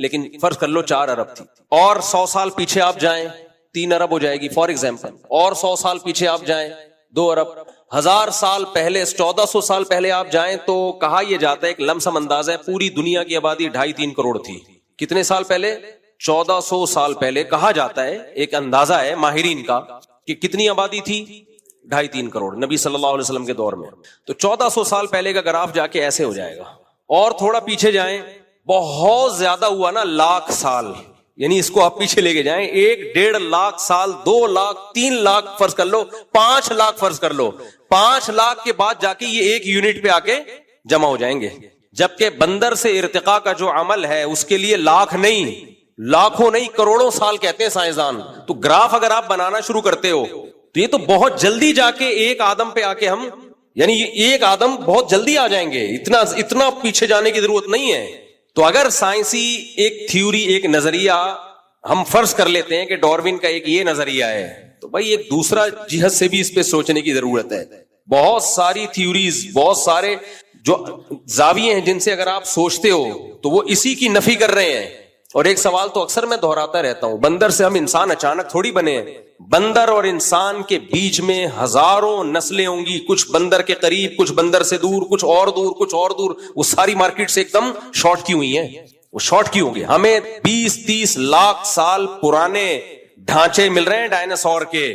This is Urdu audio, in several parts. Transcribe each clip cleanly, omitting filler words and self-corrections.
لیکن فرض کر لو 4 ارب تھی، اور 100 سال پیچھے آپ جائیں 3 ارب ہو جائے گی فار ایگزامپل، اور 100 سال پیچھے آپ جائیں 2 ارب، 1000 سال پہلے 1400 سال پہلے آپ جائیں تو کہا یہ جاتا ہے، ایک لمسم اندازہ ہے، پوری دنیا کی آبادی 2.5-3 کروڑ تھی۔ کتنے سال پہلے؟ 1400 سال پہلے کہا جاتا ہے، ایک اندازہ ہے ماہرین کا، کہ کتنی آبادی تھی؟ 2.5-3 کروڑ نبی صلی اللہ علیہ وسلم کے دور میں۔ تو 1400 سال پہلے کا گراف جا کے ایسے ہو جائے گا، اور تھوڑا پیچھے جائیں، بہت زیادہ ہوا نا، لاکھ سال، یعنی اس کو آپ پیچھے لے کے جائیں 1-1.5 لاکھ سال، 2 لاکھ 3 لاکھ فرض کر لو، 5 لاکھ فرض کر لو، 5 لاکھ کے بعد جا کے یہ ایک یونٹ پہ آ کے جمع ہو جائیں گے، جبکہ بندر سے ارتقاء کا جو عمل ہے اس کے لیے لاکھ نہیں، لاکھوں نہیں، کروڑوں سال کہتے ہیں سائنسدان۔ تو گراف اگر آپ بنانا شروع کرتے ہو تو یہ تو بہت جلدی جا کے ایک آدم پہ آ کے ہم، یعنی ایک آدم بہت جلدی آ جائیں گے، اتنا پیچھے جانے کی ضرورت نہیں ہے۔ تو اگر سائنسی ایک تھیوری، ایک نظریہ ہم فرض کر لیتے ہیں کہ ڈاروین کا ایک یہ نظریہ ہے، تو بھائی ایک دوسرا جہت سے بھی اس پہ سوچنے کی ضرورت ہے۔ بہت ساری تھیوریز، بہت سارے جو زاویے ہیں جن سے اگر آپ سوچتے ہو تو وہ اسی کی نفی کر رہے ہیں۔ اور ایک سوال تو اکثر میں دہراتا رہتا ہوں، بندر سے ہم انسان اچانک تھوڑی بنے ہیں، بندر اور انسان کے بیچ میں ہزاروں نسلیں ہوں گی، کچھ بندر کے قریب، کچھ بندر سے دور، کچھ اور دور، کچھ اور دور، وہ ساری مارکیٹ سے ایک دم شارٹ کی ہوئی ہیں۔ وہ شارٹ کی ہوں گی، ہمیں 20-30 لاکھ سال پرانے ڈھانچے مل رہے ہیں ڈائناسور کے،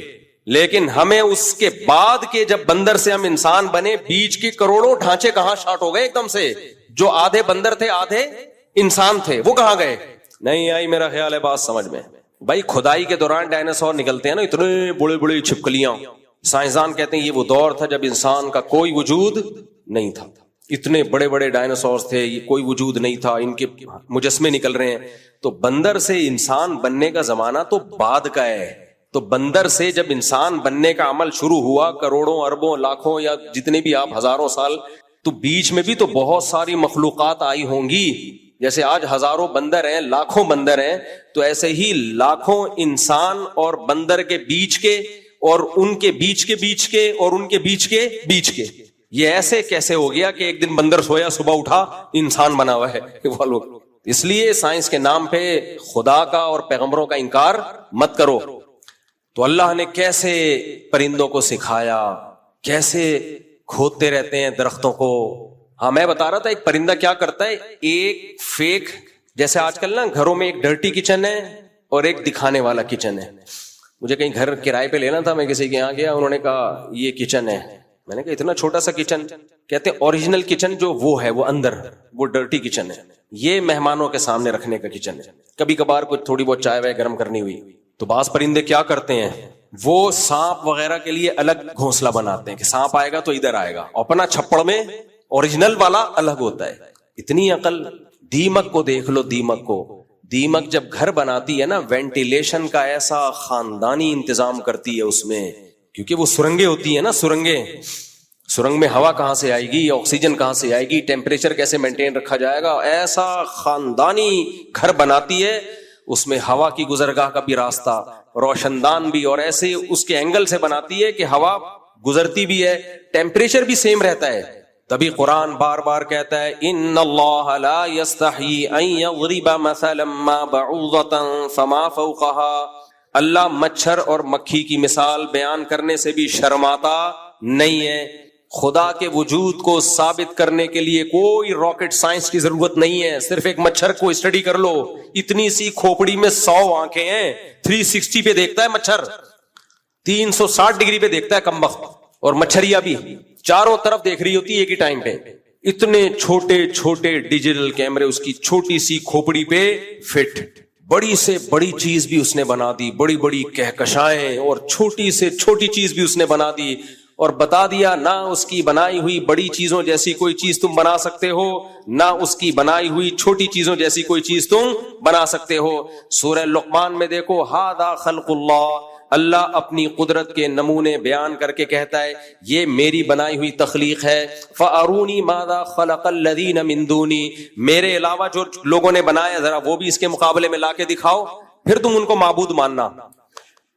لیکن ہمیں اس کے بعد کے جب بندر سے ہم انسان بنے، بیچ کے کروڑوں ڈھانچے کہاں شارٹ ہو گئے ایک دم سے؟ جو آدھے بندر تھے آدھے انسان تھے، وہ کہاں گئے؟ نہیں آئی میرا خیال ہے بات سمجھ میں۔ بھائی کھدائی کے دوران ڈائناسور نکلتے ہیں نا، اتنے بڑے بڑے چھپکلیاں، سائنسدان کہتے ہیں یہ وہ دور تھا جب انسان کا کوئی وجود نہیں تھا، اتنے بڑے بڑے ڈائناسور تھے، یہ کوئی وجود نہیں تھا، ان کے مجسمے نکل رہے ہیں۔ تو بندر سے انسان بننے کا زمانہ تو بعد کا ہے، تو بندر سے جب انسان بننے کا عمل شروع ہوا، کروڑوں اربوں لاکھوں یا جتنے بھی آپ ہزاروں سال، تو بیچ میں بھی تو بہت ساری مخلوقات آئی ہوں گی۔ جیسے آج ہزاروں بندر ہیں، لاکھوں بندر ہیں، تو ایسے ہی لاکھوں انسان اور بندر کے بیچ کے، اور ان کے بیچ کے بیچ کے، اور ان کے بیچ کے بیچ کے، یہ ایسے کیسے ہو گیا کہ ایک دن بندر سویا صبح اٹھا انسان بنا ہوا ہے وہ لوگ۔ اس لیے سائنس کے نام پہ خدا کا اور پیغمبروں کا انکار مت کرو۔ تو اللہ نے کیسے پرندوں کو سکھایا، کیسے کھودتے رہتے ہیں درختوں کو۔ ہاں میں بتا رہا تھا ایک پرندہ کیا کرتا ہے، ایک فیک، جیسے آج کل نا گھروں میں ایک ڈرٹی کچن ہے اور ایک دکھانے والا کچن ہے۔ مجھے کہیں گھر کرائے پہ لینا تھا، میں کسی کے یہاں گیا، انہوں نے کہا یہ کچن ہے، میں نے کہا اتنا چھوٹا سا کچن؟ کہتے ہیں اوریجنل کچن جو وہ ہے وہ اندر، وہ ڈرٹی کچن ہے، یہ مہمانوں کے سامنے رکھنے کا کچن ہے، کبھی کبھار کچھ تھوڑی بہت چائے وائے گرم کرنی ہوئی۔ تو بعض پرندے کیا کرتے ہیں، وہ سانپ وغیرہ کے لیے الگ گھونسلہ بناتے ہیں کہ سانپ آئے گا تو ادھر آئے گا، اپنا چھپڑ میں اوریجنل والا الگ ہوتا ہے۔ اتنی عقل۔ دیمک کو دیکھ لو، دیمک کو، دیمک جب گھر بناتی ہے نا، وینٹیلیشن کا ایسا خاندانی انتظام کرتی ہے اس میں، کیونکہ وہ سرنگیں ہوتی ہیں نا، سرنگ میں ہوا کہاں سے آئے گی، آکسیجن کہاں سے آئے گی، ٹیمپریچر کیسے مینٹین رکھا جائے گا، ایسا خاندانی گھر بناتی ہے۔ اس میں ہوا کی گزرگاہ کا بھی راستہ، روشن دان بھی، اور ایسے اس کے اینگل سے بناتی ہے کہ ہوا گزرتی بھی ہے، ٹیمپریچر بھی سیم رہتا ہے۔ تبھی قرآن بار بار کہتا ہے ان اللہ لا یستحی ان یضرب مثلا ما بعوضۃ فما فوقها، اللہ مچھر اور مکھی کی مثال بیان کرنے سے بھی شرماتا نہیں ہے۔ خدا کے وجود کو ثابت کرنے کے لیے کوئی راکٹ سائنس کی ضرورت نہیں ہے، صرف ایک مچھر کو اسٹڈی کر لو، اتنی سی کھوپڑی میں 100 آنکھیں ہیں، 360 پہ دیکھتا ہے مچھر، 360 ڈگری پہ دیکھتا ہے کمبخت، اور مچھریا بھی چاروں طرف دیکھ رہی ہوتی ہے ایک ہی ٹائم پہ۔ اتنے چھوٹے چھوٹے ڈیجیٹل کیمرے اس کی چھوٹی سی کھوپڑی پہ فٹ، بڑی سے بڑی چیز بھی اس نے بنا دی، بڑی بڑی کہکشائیں، اور چھوٹی سے چھوٹی چیز بھی اس نے بنا دی، اور بتا دیا نہ اس کی بنائی ہوئی بڑی چیزوں جیسی کوئی چیز تم بنا سکتے ہو، نہ اس کی بنائی ہوئی چھوٹی چیزوں جیسی کوئی چیز تم بنا سکتے ہو۔ سورہ لقمان میں دیکھو، ھذا خلق اللہ، اللہ اپنی قدرت کے نمونے بیان کر کے کہتا ہے یہ میری بنائی ہوئی تخلیق ہے۔ فَأَرُونِي مَاذَا خَلَقَ الَّذِينَ مِن دُونِي، میرے علاوہ جو لوگوں نے بنایا ذرا وہ بھی اس کے مقابلے میں لا کے دکھاؤ، پھر تم ان کو معبود ماننا۔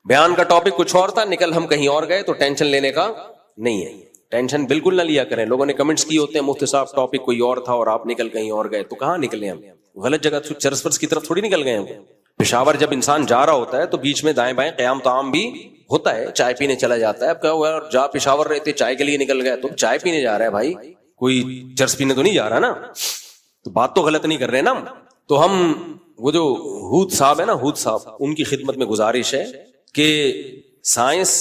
بیان کا ٹاپک کچھ اور تھا، نکل ہم کہیں اور گئے، تو ٹینشن لینے کا نہیں ہے، ٹینشن بالکل نہ لیا کریں۔ لوگوں نے کمنٹس کیے ہوتے ہیں مفتی صاحب ٹاپک کوئی اور تھا اور آپ نکل کہیں اور گئے، تو کہاں نکلے ہم؟ غلط جگہ چرس پرس کی طرف تھوڑی نکل گئے ہیں. پشاور جب انسان جا رہا ہوتا ہے تو بیچ میں دائیں بائیں قیام طعام بھی ہوتا ہے, چائے پینے چلا جاتا ہے. اب کیا ہوا, جا پشاور رہتے چائے کے لیے نکل گئے, تو چائے پینے جا رہا ہے بھائی, کوئی چرس پینے تو نہیں جا رہا نا, تو بات تو غلط نہیں کر رہے نا. تو ہم وہ جو ہود صاحب ہے نا, ہود صاحب, ان کی خدمت میں گزارش ہے کہ سائنس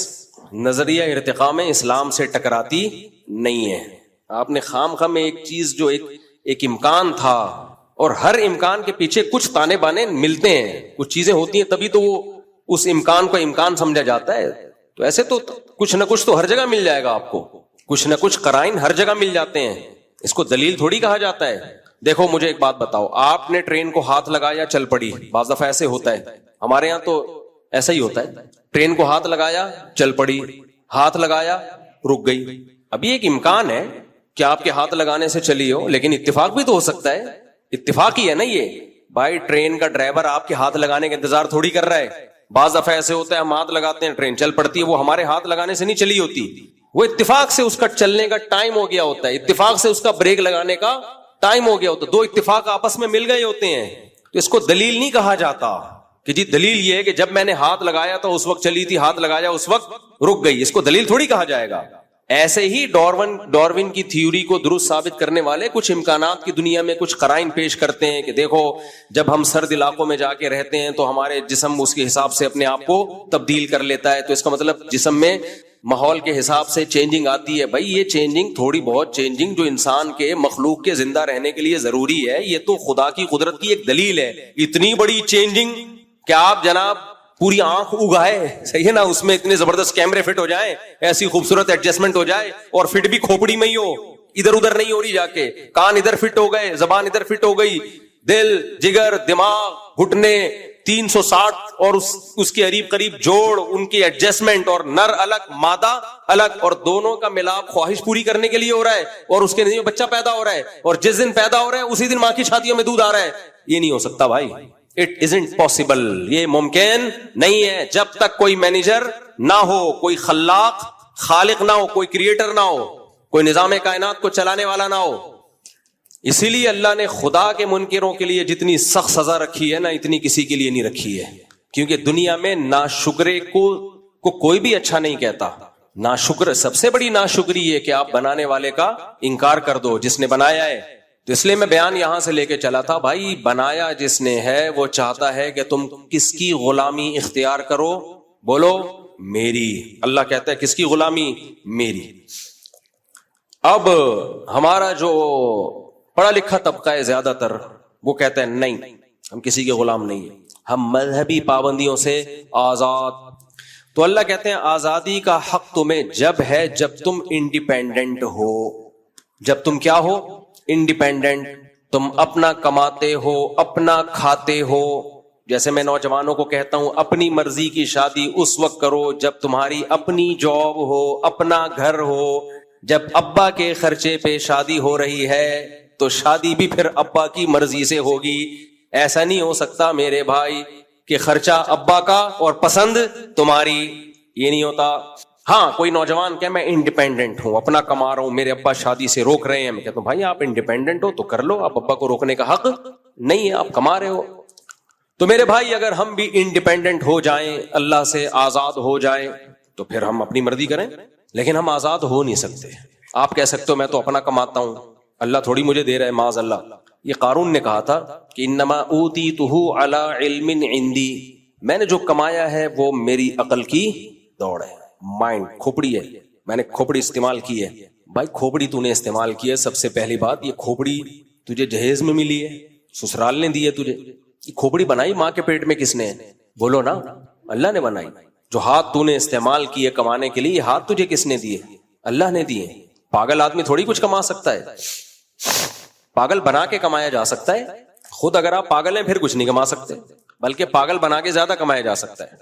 نظریہ ارتقاء میں اسلام سے ٹکراتی نہیں ہے. آپ نے خام خام ایک چیز جو ایک امکان تھا, اور ہر امکان کے پیچھے کچھ تانے بانے ملتے ہیں, کچھ چیزیں ہوتی ہیں تبھی تو وہ اس امکان کو امکان سمجھا جاتا ہے. تو ایسے تو کچھ نہ کچھ تو ہر جگہ مل جائے گا آپ کو, کچھ نہ کچھ قرائن ہر جگہ مل جاتے ہیں, اس کو دلیل تھوڑی کہا جاتا ہے. دیکھو مجھے ایک بات بتاؤ, آپ نے ٹرین کو ہاتھ لگایا چل پڑی, بعض دفعہ ایسے ہوتا ہے, ہمارے یہاں تو ایسا ہی ہوتا ہے, ٹرین کو ہاتھ لگایا چل پڑی, ہاتھ لگایا رک گئی. ابھی ایک امکان ہے کہ آپ کے ہاتھ لگانے سے چلی ہو, لیکن اتفاق بھی تو ہو سکتا ہے, اتفاق ہی ہے نا یہ بھائی. ٹرین کا ڈرائیور آپ کے ہاتھ لگانے کا انتظار تھوڑی کر رہا ہے. بعض دفعہ ایسے ہوتا ہے ہم ہاتھ لگاتے ہیں, ٹرین چل پڑتی ہے, وہ ہمارے ہاتھ لگانے سے نہیں چلی ہوتی, وہ اتفاق سے اس کا چلنے کا ٹائم ہو گیا ہوتا ہے, اتفاق سے اس کا بریک لگانے کا ٹائم ہو گیا ہوتا ہے, دو اتفاق آپس میں مل گئے ہوتے ہیں. تو اس کو دلیل نہیں کہا جاتا کہ جی دلیل یہ ہے کہ جب میں نے ہاتھ لگایا تو اس وقت چلی تھی, ہاتھ لگایا اس وقت رک گئی, اس کو دلیل تھوڑی کہا جائے گا. ایسے ہی ڈارون کی تھیوری کو درست ثابت کرنے والے کچھ امکانات کی دنیا میں کچھ قرائن پیش کرتے ہیں کہ دیکھو جب ہم سرد علاقوں میں جا کے رہتے ہیں تو ہمارے جسم اس کے حساب سے اپنے آپ کو تبدیل کر لیتا ہے, تو اس کا مطلب جسم میں ماحول کے حساب سے چینجنگ آتی ہے. بھائی یہ چینجنگ, تھوڑی بہت چینجنگ جو انسان کے مخلوق کے زندہ رہنے کے لیے ضروری ہے, یہ تو خدا کی قدرت کی ایک دلیل ہے. اتنی بڑی چینجنگ کہ آپ جناب پوری آنکھ اگائے, صحیح ہے نا, اس میں اتنے زبردست کیمرے فٹ ہو جائیں, ایسی خوبصورت ایڈجسٹمنٹ ہو جائے, اور فٹ بھی کھوپڑی میں ہی ہو, ادھر ادھر نہیں ہو رہی, جا کے کان ادھر فٹ ہو گئے, زبان ادھر فٹ ہو گئی, دل جگر دماغ گھٹنے 360 اور اس کے قریب جوڑ, ان کی ایڈجسٹمنٹ, اور نر الگ مادہ الگ, اور دونوں کا ملاپ خواہش پوری کرنے کے لیے ہو رہا ہے, اور اس کے نتیجے میں بچہ پیدا ہو رہا ہے, اور جس دن پیدا ہو رہا ہے اسی دن ماں کی چھاتیوں میں دودھ آ رہا ہے. یہ نہیں ہو سکتا بھائی, اٹ ازنٹ پاسبل, یہ ممکن نہیں ہے. جب تک کوئی مینیجر نہ ہو, کوئی خلاق خالق نہ ہو, کوئی کریٹر نہ ہو, کوئی نظام کائنات کو چلانے والا نہ ہو. اسی لیے اللہ نے خدا کے منکروں کے لیے جتنی سخت سزا رکھی ہے نا, اتنی کسی کے لیے نہیں رکھی ہے, کیونکہ دنیا میں ناشکرے کو کوئی بھی اچھا نہیں کہتا. ناشکر, سب سے بڑی ناشکری یہ کہ آپ بنانے والے کا انکار کر دو, جس نے بنایا ہے. تو اس لیے میں بیان یہاں سے لے کے چلا تھا, بھائی بنایا جس نے ہے وہ چاہتا ہے کہ تم کس کی غلامی اختیار کرو, بولو میری. اللہ کہتا ہے کس کی غلامی, میری. اب ہمارا جو پڑھا لکھا طبقہ ہے زیادہ تر, وہ کہتا ہے نہیں, ہم کسی کے غلام نہیں ہیں, ہم مذہبی پابندیوں سے آزاد. تو اللہ کہتے ہیں آزادی کا حق تمہیں جب ہے جب تم انڈیپینڈنٹ ہو. جب تم کیا ہو, انڈیپینڈنٹ, تم اپنا کماتے ہو, اپنا کھاتے ہو. جیسے میں نوجوانوں کو کہتا ہوں اپنی مرضی کی شادی اس وقت کرو جب تمہاری اپنی جاب ہو, اپنا گھر ہو. جب ابا کے خرچے پہ شادی ہو رہی ہے تو شادی بھی پھر ابا کی مرضی سے ہوگی. ایسا نہیں ہو سکتا میرے بھائی کہ خرچہ ابا کا اور پسند تمہاری, یہ نہیں ہوتا. ہاں کوئی نوجوان کہ میں انڈیپینڈنٹ ہوں, اپنا کما رہا ہوں, میرے ابا شادی سے روک رہے ہیں. میں کہتا ہوں بھائی آپ انڈیپینڈنٹ ہو تو کر لو, آپ ابا کو روکنے کا حق نہیں ہے, آپ کما رہے ہو. تو میرے بھائی اگر ہم بھی انڈیپینڈنٹ ہو جائیں, اللہ سے آزاد ہو جائیں, تو پھر ہم اپنی مرضی کریں. لیکن ہم آزاد ہو نہیں سکتے. آپ کہہ سکتے ہو میں تو اپنا کماتا ہوں, اللہ تھوڑی مجھے دے رہا ہے, معاذ اللہ. یہ قارون نے کہا تھا کہ انما اوتیتہ علی علم عندی, میں نے جو کمایا ہے وہ میری عقل کی دوڑ ہے, مائنڈ, کھوپڑی ہے, میں نے کھوپڑی استعمال کی ہے. بھائی کھوپڑی تو نے استعمال کی ہے, سب سے پہلی بات یہ کھوپڑی تجھے جہیز میں ملی ہے, سسرال نے دی ہے تجھے. یہ کھوپڑی بنائی ماں کے پیٹ میں کس نے, بولو نا, اللہ نے بنائی. جو ہاتھ تو نے استعمال کیے کمانے کے لیے, یہ ہاتھ تجھے کس نے دیے, اللہ نے دیے. پاگل آدمی تھوڑی کچھ کما سکتا ہے, پاگل بنا کے کمایا جا سکتا ہے. خود اگر آپ پاگل ہیں پھر کچھ نہیں کما سکتے, بلکہ پاگل بنا کے زیادہ کمایا جا سکتا ہے.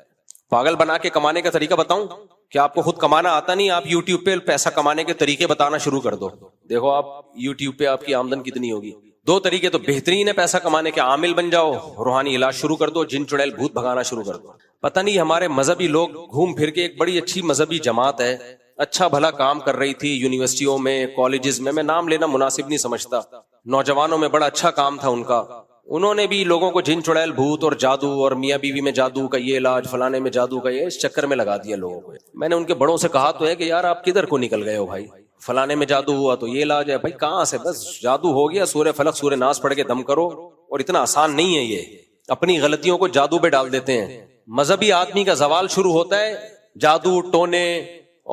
پاگل بنا کے کمانے کا طریقہ بتاؤں, کہ آپ کو خود کمانا آتا نہیں, آپ یوٹیوب پہ پیسہ کمانے کے طریقے بتانا شروع کر دو. دیکھو آپ یوٹیوب پہ آپ کی آمدن کتنی ہوگی. 2 طریقے تو بہترین ہے پیسہ کمانے کے, عامل بن جاؤ, روحانی علاج شروع کر دو, جن چڑیل بھوت بھگانا شروع کر دو. پتہ نہیں ہمارے مذہبی لوگ گھوم پھر کے, ایک بڑی اچھی مذہبی جماعت ہے, اچھا بھلا کام کر رہی تھی یونیورسٹیوں میں, کالجز میں نام لینا مناسب نہیں سمجھتا, نوجوانوں میں بڑا اچھا کام تھا ان کا, انہوں نے بھی لوگوں کو جن چڑیل بھوت اور جادو اور میاں بیوی میں جادو کا یہ علاج، فلانے میں جادو کا یہ، اس چکر میں لگا دیا لوگوں کو. میں نے ان کے بڑوں سے کہا تو ہے کہ یار آپ کدھر کو نکل گئے ہو بھائی، فلانے میں جادو ہوا تو یہ علاج ہے. بھائی کہاں سے، بس جادو ہو گیا، سورہ فلق سورہ ناس پڑھ کے دم کرو. اور اتنا آسان نہیں ہے یہ، اپنی غلطیوں کو جادو پہ ڈال دیتے ہیں. مذہبی آدمی کا زوال شروع ہوتا ہے جادو ٹونے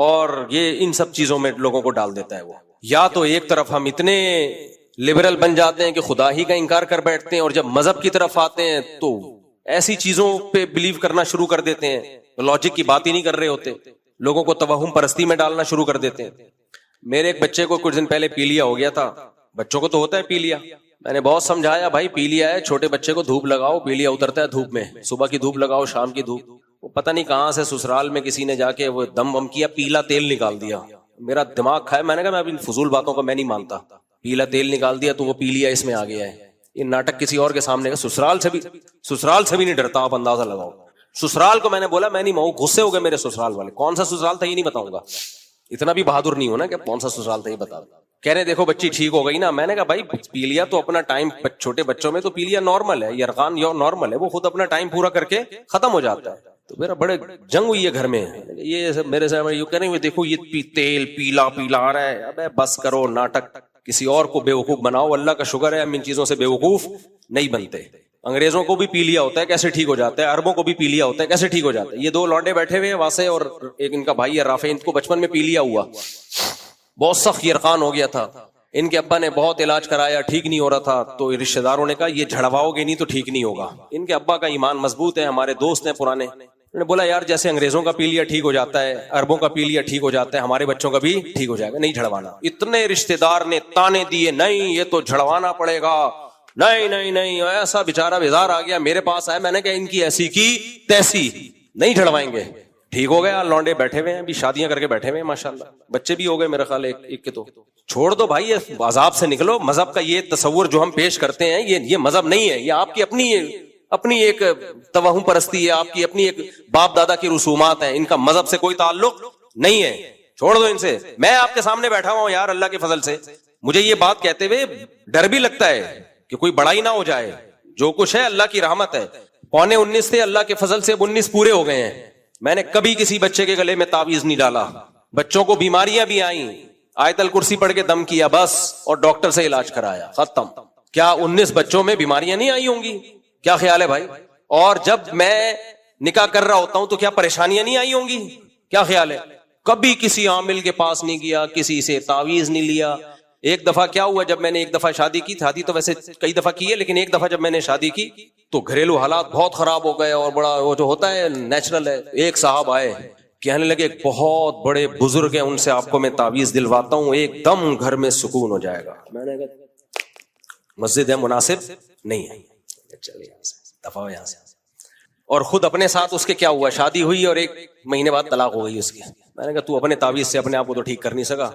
اور یہ ان سب چیزوں میں لوگوں کو ڈال دیتا ہے وہ. یا تو ایک طرف ہم اتنے لبرل بن جاتے ہیں کہ خدا ہی کا انکار کر بیٹھتے ہیں، اور جب مذہب کی طرف آتے ہیں تو ایسی چیزوں پہ بلیو کرنا شروع کر دیتے ہیں، لاجک کی بات ہی نہیں کر رہے ہوتے، لوگوں کو توہم پرستی میں ڈالنا شروع کر دیتے ہیں. میرے ایک بچے کو کچھ دن پہلے پیلیا ہو گیا تھا. بچوں کو تو ہوتا ہے پیلیا. میں نے بہت سمجھایا بھائی پیلیا ہے، چھوٹے بچے کو دھوپ لگاؤ، پیلیا اترتا ہے دھوپ میں، صبح کی دھوپ لگاؤ، شام کی دھوپ. وہ پتہ نہیں کہاں سے سسرال میں کسی نے جا کے وہ دم وم کیا، پیلا تیل نکال دیا. میرا دماغ کھایا. میں نے کہا میں اب ان فضول باتوں کو میں نہیں مانتا. پیلا تیل نکال دیا تو وہ پیلیا اس میں آ گیا ہے. یہ ناٹک کسی اور کے سامنے کا. سسرال سے بھی نہیں ڈرتا، آپ اندازہ لگاؤ. سسرال کو میں نے بولا میں نہیں ماؤں، غصے ہو گئے میرے سسرال والے. کون سا سسرال تھا یہ نہیں بتاؤں گا، اتنا بھی بہادر نہیں ہونا کہ کون سا سسرال تھا یہ بتا دو. کہہ رہے دیکھو بچی ٹھیک ہو گئی نا. میں نے کہا بھائی پیلیا تو اپنا ٹائم، چھوٹے بچوں میں تو پیلیا نارمل ہے، یرغان نارمل ہے، وہ خود اپنا ٹائم پورا کر کے ختم ہو جاتا ہے. تو میرا بڑے جنگ ہوئی ہے گھر میں. یہ سب میرے سے یہ کہہ رہے ہیں دیکھو یہ تیل پیلا پیلا آ رہا ہے. ابے بس کرو ناٹک، کسی اور کو بیوقوف بناؤ. اللہ کا شکر ہے ہم ان چیزوں سے بیوقوف نہیں بنتے. انگریزوں کو بھی پی لیا ہوتا ہے کیسے ٹھیک ہو جاتا ہے، عربوں کو بھی پی لیا ہوتا ہے کیسے ٹھیک ہو جاتا ہے. یہ دو لونڈے بیٹھے ہوئے واسے اور ایک ان کا بھائی ہے رافع، ان کو بچپن میں پی لیا ہوا، بہت سخت یرقان ہو گیا تھا. ان کے ابا نے بہت علاج کرایا، ٹھیک نہیں ہو رہا تھا. تو رشتہ داروں نے کہا یہ جھڑواؤ گے نہیں تو ٹھیک نہیں ہوگا. ان کے ابا کا ایمان مضبوط ہے، ہمارے دوست ہیں پرانے. انہوں نے بولا یار جیسے انگریزوں کا پی لیا ٹھیک ہو جاتا ہے، عربوں کا پی لیا ٹھیک ہو جاتا ہے، ہمارے بچوں کا بھی ٹھیک ہو جائے گا، نہیں جھڑوانا. اتنے رشتہ دار نے تانے دیے، نہیں یہ تو جھڑوانا پڑے گا، نہیں نہیں نہیں. ایسا بیچارہ بیزار آ گیا میرے پاس آیا. میں نے کہا ان کی ایسی کی تیسی، نہیں جھڑوائیں گے. ٹھیک ہو گیا. لونڈے بیٹھے ہوئے ہیں ابھی، شادیاں کر کے بیٹھے ہوئے ہیں ماشاءاللہ، بچے بھی ہو گئے میرا خیال ایک کے. تو چھوڑ دو بھائی یہ عذاب سے نکلو. مذہب کا یہ تصور جو ہم پیش کرتے ہیں یہ مذہب نہیں ہے، یہ آپ کی اپنی ایک توہم پرستی ہے، آپ کی اپنی ایک باپ دادا کی رسومات ہیں. ان کا مذہب سے کوئی تعلق نہیں ہے، چھوڑ دو ان سے. میں آپ کے سامنے بیٹھا ہوں یار اللہ کے فضل سے، مجھے یہ بات کہتے ہوئے ڈر بھی لگتا ہے کہ کوئی بڑائی نہ ہو جائے. جو کچھ ہے اللہ کی رحمت ہے. 19 تھے، اللہ کے فضل سے اب 19 پورے ہو گئے ہیں. میں نے کبھی کسی بچے کے گلے میں تعویذ نہیں ڈالا. بچوں کو بیماریاں بھی آئیں، آیت الکرسی پڑھ کے دم کیا بس، اور ڈاکٹر سے علاج کرایا، ختم. کیا 19 بچوں میں بیماریاں نہیں آئی ہوں گی؟ کیا خیال ہے بھائی؟ اور جب میں نکاح کر رہا ہوتا ہوں تو کیا پریشانیاں نہیں آئی ہوں گی؟ کیا خیال ہے؟ کبھی کسی عامل کے پاس نہیں گیا، کسی سے تعویذ نہیں لیا. ایک دفعہ کیا ہوا، جب میں نے ایک دفعہ شادی کی، شادی تو ویسے کئی دفعہ کی ہے لیکن ایک دفعہ جب میں نے شادی کی تو گھریلو حالات بہت خراب ہو گئے، اور بڑا وہ جو ہوتا ہے نیچرل ہے. ایک صاحب آئے کہنے لگے ایک بہت بڑے بزرگ ہیں، ان سے آپ کو میں تعویذ دلواتا ہوں، ایک دم گھر میں سکون ہو جائے گا. میں نے کہا مسجد ہے مناسب نہیں ہے، چلے یہاں سے دفعہ ہو یہاں سے. اور خود اپنے ساتھ اس کے کیا ہوا، شادی ہوئی اور 1 مہینے بعد طلاق ہو گئی اس کی. میں نے کہا تو اپنے تعویذ سے اپنے آپ کو تو ٹھیک کر نہیں سکا.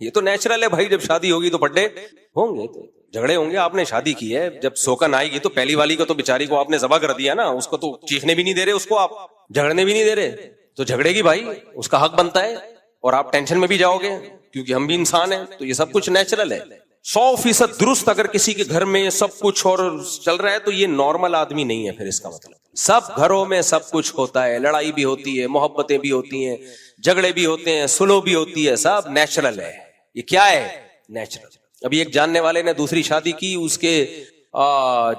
یہ تو نیچرل ہے بھائی، جب شادی ہوگی تو بڈے ہوں گے، تو جھگڑے ہوں گے. آپ نے شادی کی ہے، جب سوکن آئے گی تو پہلی والی کو تو بیچاری کو آپ نے ذبح کر دیا نا، اس کو تو چیخنے بھی نہیں دے رہے، اس کو آپ جھگڑنے بھی نہیں دے رہے، تو جھگڑے گی بھائی، اس کا حق بنتا ہے. اور آپ ٹینشن میں بھی جاؤ گے کیونکہ ہم بھی انسان ہیں. تو یہ سب کچھ نیچرل ہے. 100% درست اگر کسی کے گھر میں سب کچھ اور چل رہا ہے تو یہ نارمل آدمی نہیں ہے. پھر اس کا مطلب سب گھروں میں سب کچھ ہوتا ہے، لڑائی بھی ہوتی ہے، محبتیں بھی ہوتی ہیں، جھگڑے بھی ہوتے ہیں، سلو بھی ہوتی ہے، سب نیچرل ہے. یہ کیا ہے؟ نیچرل. ابھی ایک جاننے والے نے دوسری شادی کی، اس کے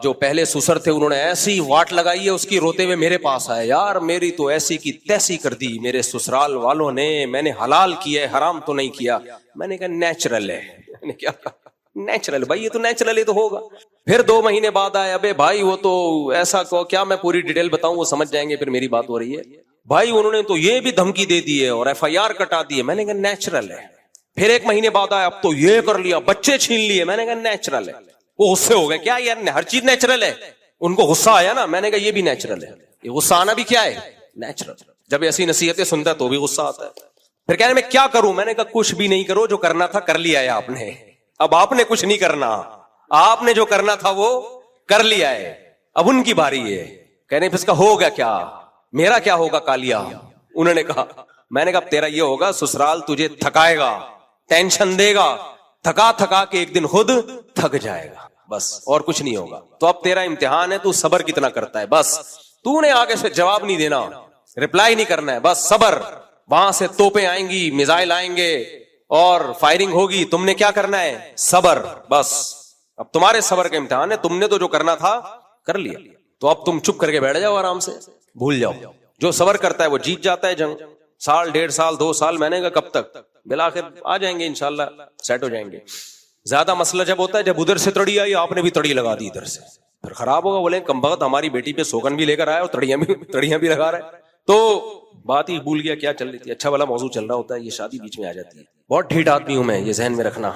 جو پہلے سسر تھے انہوں نے ایسی واٹ لگائی ہے اس کی، روتے ہوئے میرے پاس آئے، یار میری تو ایسی کی تیسی کر دی میرے سسرال والوں نے، میں نے حلال کیا ہے، حرام تو نہیں کیا. میں نے کہا نیچرل ہے. میں نے کیا کہا؟ نیچرل بھائی، یہ تو نیچرل ہی تو ہوگا. پھر 2 مہینے بعد آئے، ابے بھائی وہ تو ایسا کو کیا میں پوری ڈیٹیل بتاؤں، وہ سمجھ جائیں گے پھر میری بات ہو رہی ہے. بھائی انہوں نے تو یہ بھی دھمکی دے دی ہے اور FIR کٹا دی ہے. میں نے کہا نیچرل ہے. پھر 1 مہینے بعد آئے، اب تو یہ کر لیا، بچے چھین لیے. میں نے کہا نیچرل ہے. وہ غصے ہو گئے، کیا یار ہر چیز نیچرل ہے؟ ان کو غصہ آیا نا. میں نے کہا یہ بھی نیچرل ہے. یہ غصہ آنا بھی کیا ہے؟ نیچرل. جب ایسی نصیحتیں سنتا ہے تو بھی غصہ آتا ہے. پھر کہنے میں کیا کروں؟ میں نے کہا کچھ بھی نہیں کرو، جو کرنا تھا کر لیا ہے آپ نے. اب آپ نے کچھ نہیں کرنا، آپ نے جو کرنا تھا وہ کر لیا ہے، اب ان کی باری ہے. کہنے پھر اس کا ہوگا کیا؟ میرا کیا ہوگا کالیا؟ انہوں نے کہا، میں نے کہا تیرا یہ ہوگا سسرال تجھے تھکائے گا، ٹینشن دے گا، تھکا کے ایک دن خود تھک جائے گا. بس اور کچھ نہیں ہوگا. تو اب تیرا امتحان ہے تو صبر کتنا کرتا ہے. بس تو نے آگے سے جواب نہیں دینا, رپلائی نہیں کرنا ہے, بس صبر. وہاں سے توپیں آئیں گی, میزائل آئیں گے اور فائرنگ ہوگی, تم نے کیا کرنا ہے, صبر. بس اب تمہارے صبر کا امتحان ہے, تم نے تو جو کرنا تھا کر لیا. تو اب تم چپ کر کے بیٹھ جاؤ, آرام سے بھول جاؤ. جو صبر کرتا ہے وہ جیت جاتا ہے جنگ. سال, 1.5 سال, 2 سال, میں نے کہا کب تک, بالآخر آ جائیں گے انشاءاللہ, سیٹ ہو جائیں گے. زیادہ مسئلہ جب ہوتا ہے جب ادھر سے تڑی آئی, آپ نے بھی تڑی لگا دی ادھر سے, پھر خراب ہوگا. بولے کم بخت ہماری بیٹی پہ سوگن بھی لے کر آیا اور تڑیاں بھی لگا رہا ہے. تو بات ہی بھول گیا کیا چل رہی تھی. اچھا والا موضوع چل رہا ہوتا ہے, یہ شادی بیچ میں آ جاتی ہے. بہت ڈھیٹ آدمی ہوں میں, یہ ذہن میں رکھنا.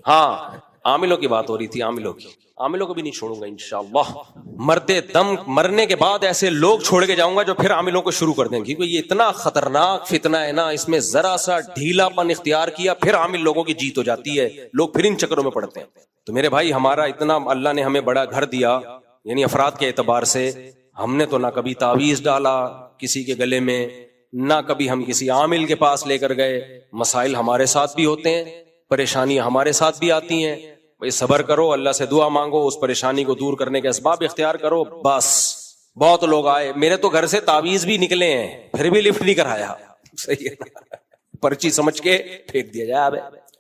ہاں, عاملوں کی بات ہو رہی تھی, عاملوں کو بھی نہیں چھوڑوں گا انشاءاللہ. مرتے دم مرنے کے بعد ایسے لوگ چھوڑ کے جاؤں گا جو پھر عاملوں کو شروع کر دیں گے, کیونکہ یہ اتنا خطرناک فتنہ ہے نا, اس میں ذرا سا ڈھیلا پن اختیار کیا پھر عامل لوگوں کی جیت ہو جاتی ہے, لوگ پھر ان چکروں میں پڑتے ہیں. تو میرے بھائی, ہمارا اتنا اللہ نے ہمیں بڑا گھر دیا, یعنی افراد کے اعتبار سے, ہم نے تو نہ کبھی تعویذ ڈالا کسی کے گلے میں, نہ کبھی ہم کسی عامل کے پاس لے کر گئے. مسائل ہمارے ساتھ بھی ہوتے ہیں, پریشانیاں ہمارے ساتھ بھی آتی ہیں. بھائی صبر کرو, اللہ سے دعا مانگو, اس پریشانی کو دور کرنے کے اسباب اختیار کرو. بس بہت لوگ آئے, میرے تو گھر سے تعویذ بھی نکلے ہیں, پھر بھی لفٹ نہیں کرایا. صحیح ہے, پرچی سمجھ کے پھینک دیا جائے, اب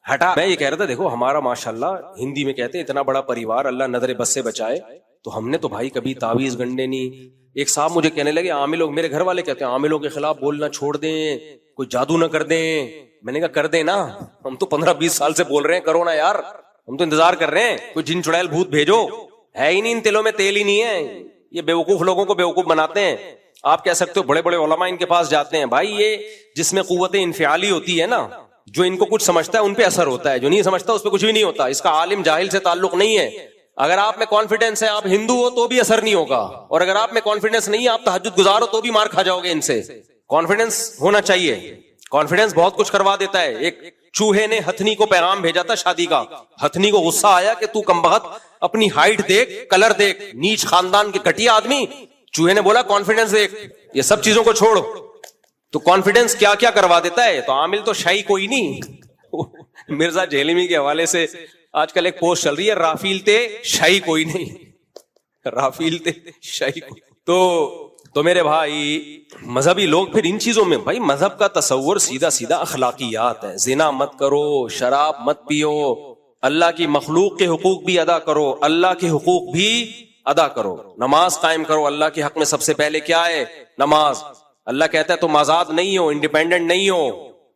ہٹا. میں یہ کہہ رہا تھا, دیکھو ہمارا ماشاءاللہ ہندی میں کہتے ہیں اتنا بڑا پریوار, اللہ نظر بس سے بچائے. تو ہم نے تو بھائی کبھی تعویذ گنڈے نہیں. ایک صاحب مجھے کہنے لگے, عاملوں, میرے گھر والے کہتے ہیں عاملوں کے خلاف بولنا چھوڑ دیں, کوئی جادو نہ کر دیں. میں نے کہا کر دیں نا, ہم تو 15-20 سال سے بول رہے ہیں کرو نا یار, ہم تو انتظار کر رہے ہیں, کوئی جن چڑیل بھوت بھیجو. ہے ہی نہیں, ان تلوں میں تیل ہی نہیں ہے. یہ بیوقوف لوگوں کو بیوقوف بناتے ہیں. آپ کہہ سکتے ہو بڑے بڑے علماء ان کے پاس جاتے ہیں. بھائی یہ جس میں قوت انفعالی ہوتی ہے نا, جو ان کو کچھ سمجھتا ہے ان پہ اثر ہوتا ہے, جو نہیں سمجھتا اس پہ کچھ بھی نہیں ہوتا. اس کا عالم جاہل سے تعلق نہیں ہے. اگر آپ میں کانفیڈنس ہے, آپ ہندو ہو تو بھی اثر نہیں ہوگا, اور اگر آپ میں کانفیڈنس نہیں ہے, آپ تہجد گزار ہو تو بھی مار کھا جاؤ گے ان سے. کانفیڈنس ہونا چاہیے, کانفیڈنس بہت کچھ کروا دیتا ہے. ایک چوہے نے ہتھنی کو پیغام بھیجا تھا شادی کا. ہتھنی کو غصہ آیا کہ تو کمبخت اپنی ہائٹ دیکھ, کلر دیکھ, نیچ خاندان کے گھٹیا آدمی. چوہے نے بولا کانفیڈنس دیکھ, یہ سب چیزوں کو چھوڑ. تو کانفیڈنس کیا کیا کروا دیتا ہے. تو عامل تو شاہی کوئی نہیں. مرزا جہلمی کے حوالے سے آج کل ایک پوسٹ چل رہی ہے, رافیل تے شاہی کوئی نہیں, رافیل تے شاہی کوئی. تو میرے بھائی, مذہبی لوگ پھر ان چیزوں میں, بھائی مذہب کا تصور سیدھا سیدھا اخلاقیات ہے. زنا مت کرو, شراب مت پیو, اللہ کی مخلوق کے حقوق بھی ادا کرو, اللہ کے حقوق بھی ادا کرو, نماز قائم کرو. اللہ کے حق میں سب سے پہلے کیا ہے, نماز. اللہ کہتا ہے تم آزاد نہیں ہو, انڈیپینڈنٹ نہیں ہو,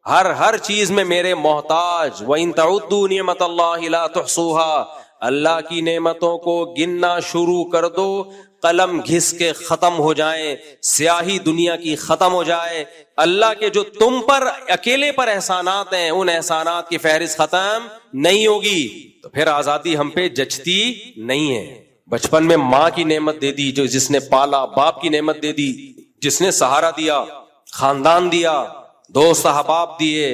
ہر چیز میں میرے محتاج. وَإِن تَعُدُّوا نِعْمَتَ اللَّهِ لَا تُحْصُوهَا, اللہ کی نعمتوں کو گننا شروع کر دو, قلم گھس کے ختم ہو جائیں, سیاہی دنیا کی ختم ہو جائے. اللہ کے جو تم پر اکیلے پر احسانات ہیں, ان احسانات کی فہرست ختم نہیں ہوگی. تو پھر آزادی ہم پہ جچتی نہیں ہے. بچپن میں ماں کی نعمت دے دی, جو جس نے پالا, باپ کی نعمت دے دی, جس نے سہارا دیا, خاندان دیا, دوست احباب دیے,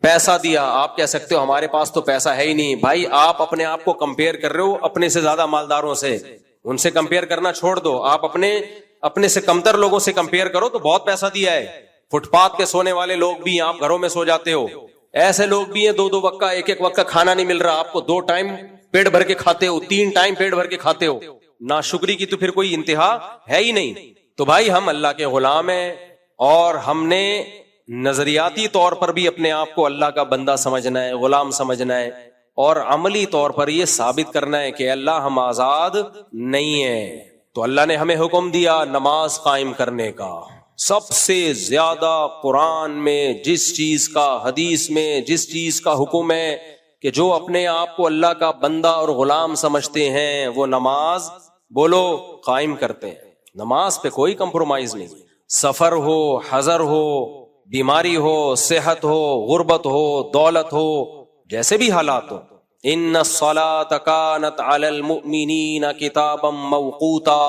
پیسہ دیا. آپ کہہ سکتے ہو ہمارے پاس تو پیسہ ہے ہی نہیں. بھائی آپ اپنے آپ کو کمپیئر کر رہے ہو اپنے سے زیادہ مالداروں سے, ان سے کمپیئر کرنا چھوڑ دو. آپ اپنے سے کمتر لوگوں سے کمپیئر کرو. تو بہت پیسہ دیا ہے. فٹ پاتھ کے سونے والے لوگ بھی, آپ گھروں میں سو جاتے ہو. ایسے لوگ بھی ہیں 2 وقت کا, 1 وقت کا کھانا نہیں مل رہا آپ کو, 2 ٹائم پیٹ بھر کے کھاتے ہو, 3 ٹائم پیٹ بھر کے کھاتے ہو. ناشکری کی تو پھر کوئی انتہا ہے ہی نہیں. تو بھائی ہم اللہ کے غلام ہیں, اور ہم نے نظریاتی طور پر بھی اپنے آپ کو اللہ کا بندہ سمجھنا ہے, غلام سمجھنا ہے, اور عملی طور پر یہ ثابت کرنا ہے کہ اللہ ہم آزاد نہیں ہیں. تو اللہ نے ہمیں حکم دیا نماز قائم کرنے کا. سب سے زیادہ قرآن میں جس چیز کا, حدیث میں جس چیز کا حکم ہے کہ جو اپنے آپ کو اللہ کا بندہ اور غلام سمجھتے ہیں وہ نماز بولو قائم کرتے ہیں. نماز پہ کوئی کمپرومائز نہیں. سفر ہو, حضر ہو, بیماری ہو, صحت ہو, غربت ہو, دولت ہو, جیسے بھی حالات ہو. ان الصلاۃ کانت علی المؤمنین کتابا موقوتا,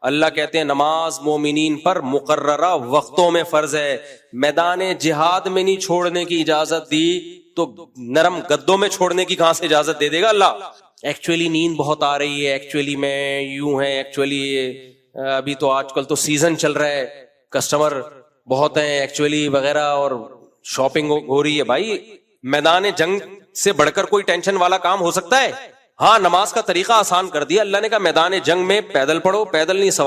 اللہ کہتے ہیں نماز مومنین پر مقررہ وقتوں میں فرض ہے. میدان جہاد میں نہیں چھوڑنے کی اجازت دی تو نرم گدوں میں چھوڑنے کی کہاں سے اجازت دے دے گا اللہ. ایکچولی نیند بہت آ رہی ہے, ایکچولی میں یوں ہے, ایکچولی ابھی تو آج کل تو سیزن چل رہا ہے, کسٹمر بہت ہیں ایکچولی وغیرہ, اور شاپنگ ہو رہی ہے. بھائی میدان جنگ سے بڑھ کر کوئی ٹینشن والا کام ہو سکتا ہے؟ ہاں نماز کا طریقہ آسان کر دیا اللہ نے کہا میدان جنگ میں پیدل پڑھو، پیدل نہیں سوار